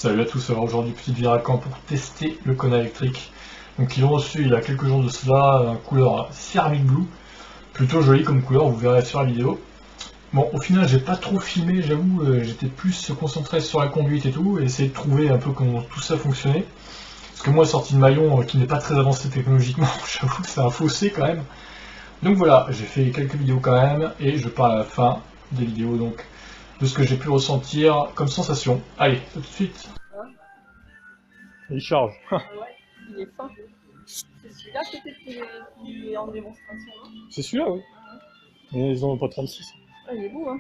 Salut à tous, alors aujourd'hui petite vidéo à camp pour tester le Kona électrique. Donc ils l'ont reçu il y a quelques jours de cela, un couleur Ceramic Blue, plutôt joli comme couleur, vous verrez sur la vidéo. Bon, au final j'ai pas trop filmé, j'avoue, j'étais plus concentré sur la conduite et tout, et essayer de trouver un peu comment tout ça fonctionnait. Parce que moi sorti de Maillon qui n'est pas très avancé technologiquement, j'avoue que c'est un fossé quand même. Donc voilà, j'ai fait quelques vidéos quand même, et je parle à la fin des vidéos donc de ce que j'ai pu ressentir comme sensation. Allez, tout de suite. Il charge. Ouais, il est fin. C'est celui-là peut-être qui est en démonstration. Hein. C'est celui-là, oui. Mais ils en ont pas 36. Ah, il est beau, hein.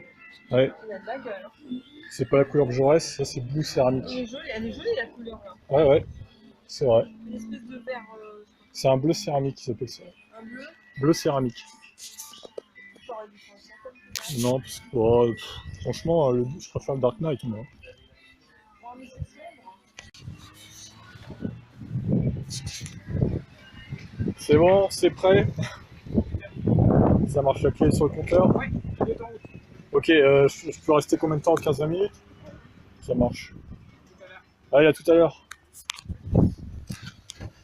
Ouais. Il a de la gueule. C'est pas la couleur que j'aurais, ça c'est blue céramique. Elle est jolie la couleur là. Ouais, ouais. C'est vrai. Une espèce de vert. C'est un bleu céramique qui s'appelle ça. Un bleu. Bleu céramique. J'aurais dû prendre ça comme ça. Non, parce que franchement, je préfère le Dark Knight, moi. Oh, mais c'est sombre. C'est bon, c'est prêt. Ça marche la clé sur le compteur. Ouais, il est en haut. Ok, je peux rester combien de temps? 15-20 minutes? Ça marche. Allez, à tout à l'heure.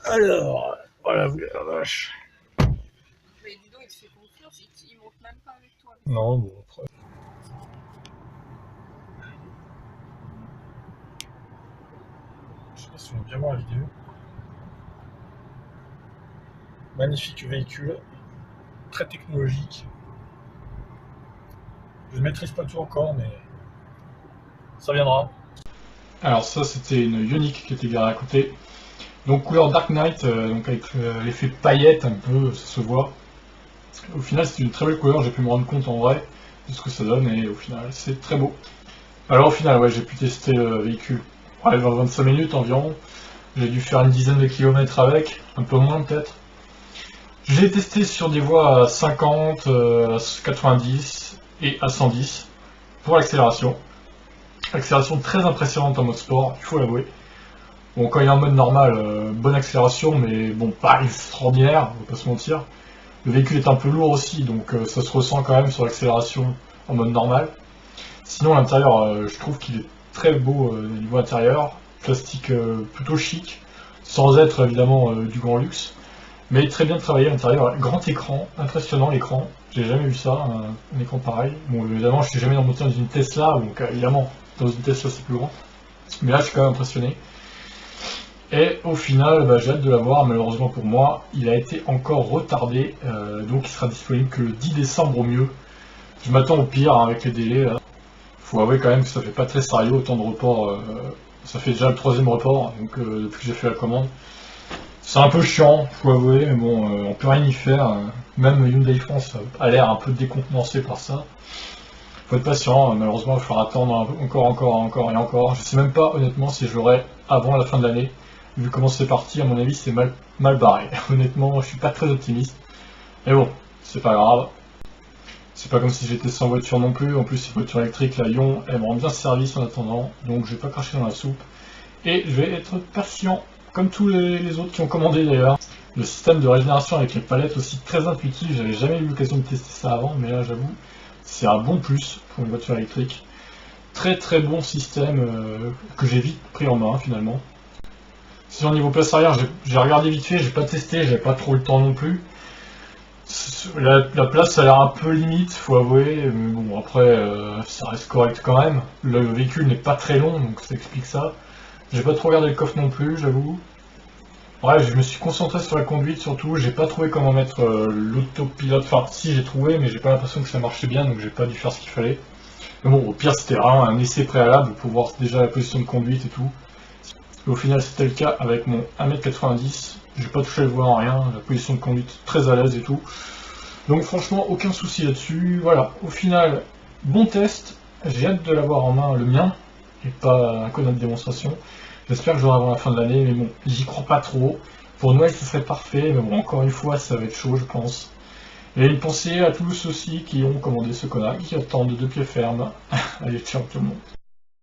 Alors, voilà, vous la vache. Mais dis donc, il te fait confiance, il monte même pas avec toi. Non, bon, après. Je sais pas si on va bien voir la vidéo. Magnifique véhicule, très technologique. Je ne maîtrise pas tout encore, mais ça viendra. Alors ça c'était une Ioniq qui était garée à côté. Donc couleur Dark Knight, donc avec l'effet paillette un peu, ça se voit. Au final c'est une très belle couleur, j'ai pu me rendre compte en vrai de ce que ça donne et au final c'est très beau. Alors au final ouais j'ai pu tester le véhicule 25 minutes environ. J'ai dû faire une dizaine de kilomètres avec, un peu moins peut-être. J'ai testé sur des voies à 50, à 90 et à 110 pour l'accélération. Accélération très impressionnante en mode sport, il faut l'avouer. Bon, quand il est en mode normal, bonne accélération, mais bon, pas extraordinaire, on va pas se mentir. Le véhicule est un peu lourd aussi, donc ça se ressent quand même sur l'accélération en mode normal. Sinon, l'intérieur, je trouve qu'il est très beau au niveau intérieur, plastique plutôt chic, sans être évidemment du grand luxe, mais très bien travaillé à l'intérieur. Grand écran, impressionnant l'écran, j'ai jamais vu ça, un écran pareil. Bon, évidemment, je suis jamais monté dans une Tesla, donc évidemment, dans une Tesla c'est plus grand, mais là je suis quand même impressionné. Et au final, j'ai hâte de l'avoir, malheureusement pour moi, il a été encore retardé, donc il sera disponible que le 10 décembre au mieux. Je m'attends au pire hein, avec les délais. Là. Faut avouer quand même que ça fait pas très sérieux, autant de reports, ça fait déjà le 3e report, donc depuis que j'ai fait la commande. C'est un peu chiant, faut avouer, mais bon, on peut rien y faire. Même Hyundai France a l'air un peu décontenancé par ça. Faut être patient, malheureusement il va falloir attendre encore et encore. Je sais même pas honnêtement si je l'aurai avant la fin de l'année. Vu comment c'est parti, à mon avis c'est mal barré. Honnêtement, je suis pas très optimiste. Mais bon, c'est pas grave. C'est pas comme si j'étais sans voiture non plus. En plus, les voitures électriques, la Lyon, elles me rendent bien service en attendant. Donc je vais pas cracher dans la soupe. Et je vais être patient, comme tous les autres qui ont commandé d'ailleurs. Le système de régénération avec les palettes aussi très intuitif. J'avais jamais eu l'occasion de tester ça avant, mais là j'avoue, c'est un bon plus pour une voiture électrique. Très très bon système que j'ai vite pris en main finalement. Sinon niveau place arrière, j'ai regardé vite fait, j'ai pas testé, j'avais pas trop le temps non plus. La place ça a l'air un peu limite, faut avouer, mais bon après ça reste correct quand même. Le véhicule n'est pas très long, donc ça explique ça. J'ai pas trop regardé le coffre non plus, j'avoue. Bref, je me suis concentré sur la conduite surtout, j'ai pas trouvé comment mettre l'autopilote, enfin si j'ai trouvé, mais j'ai pas l'impression que ça marchait bien, donc j'ai pas dû faire ce qu'il fallait. Mais bon, au pire c'était vraiment un essai préalable pour voir déjà la position de conduite et tout. Et au final c'était le cas avec mon 1m90, j'ai pas touché le volant, rien, la position de conduite très à l'aise et tout. Donc franchement aucun souci là-dessus, voilà. Au final, bon test, j'ai hâte de l'avoir en main le mien, et pas un Kona de démonstration. J'espère que j'aurai avant la fin de l'année, mais bon, j'y crois pas trop. Pour Noël ce serait parfait, mais bon encore une fois ça va être chaud je pense. Et une pensée à tous aussi qui ont commandé ce Kona, qui attendent de pied ferme. Allez, ciao tout le monde.